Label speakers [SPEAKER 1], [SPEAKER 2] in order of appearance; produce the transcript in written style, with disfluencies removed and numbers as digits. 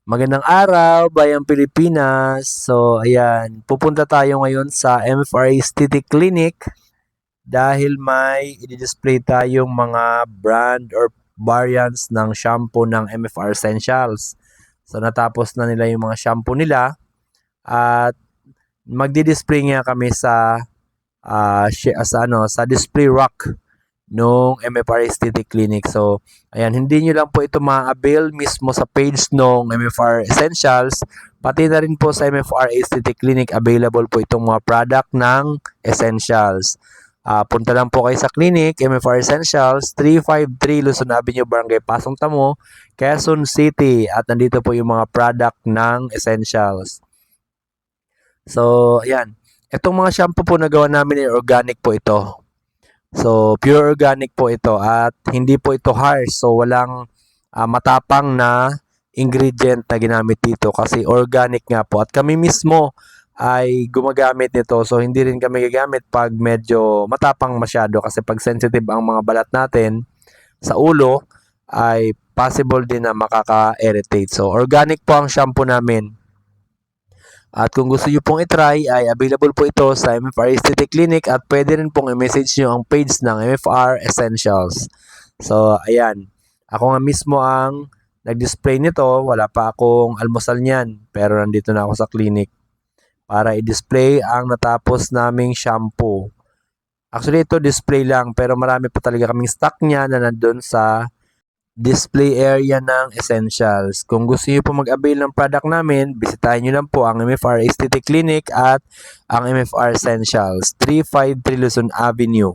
[SPEAKER 1] Magandang araw, Bayang Pilipinas. So, ayan, pupunta tayo ngayon sa MFR Aesthetic Clinic dahil may i-display tayong mga brand or variants ng shampoo ng MFR Essentials. So, natapos na nila yung mga shampoo nila at magdi-display nga kami sa display rack nung MFR Aesthetic Clinic. So, ayan, hindi nyo lang po ito ma-avail mismo sa page nung MFR Essentials, pati na rin po sa MFR Aesthetic Clinic, available po itong mga product ng Essentials. Punta lang po kayo sa clinic, MFR Essentials, 353 Luzon Avenue, Barangay Pasong Tamo, Quezon City. At nandito po yung mga product ng Essentials. So, ayan. Itong mga shampoo po na gawa namin ay organic po ito. So, pure organic po ito at hindi po ito harsh. So, walang matapang na ingredient na ginamit dito kasi organic nga po. At kami mismo ay gumagamit nito. So, hindi rin kami gagamit pag medyo matapang masyado kasi pag sensitive ang mga balat natin sa ulo ay possible din na makaka-irritate. So, organic po ang shampoo namin. At kung gusto nyo pong itry, ay available po ito sa MFR Aesthetic Clinic at pwede rin pong i-message nyo ang page ng MFR Essentials. So, ayan. Ako nga mismo ang nag-display nito. Wala pa akong almusal niyan. Pero nandito na ako sa clinic para i-display ang natapos naming shampoo. Actually, ito display lang pero marami pa talaga kaming stock niya na nandun sa display area ng Essentials. Kung gusto niyo po mag-avail ng product namin, bisitahin niyo lang po ang MFR Aesthetic Clinic at ang MFR Essentials, 353 Luzon Avenue.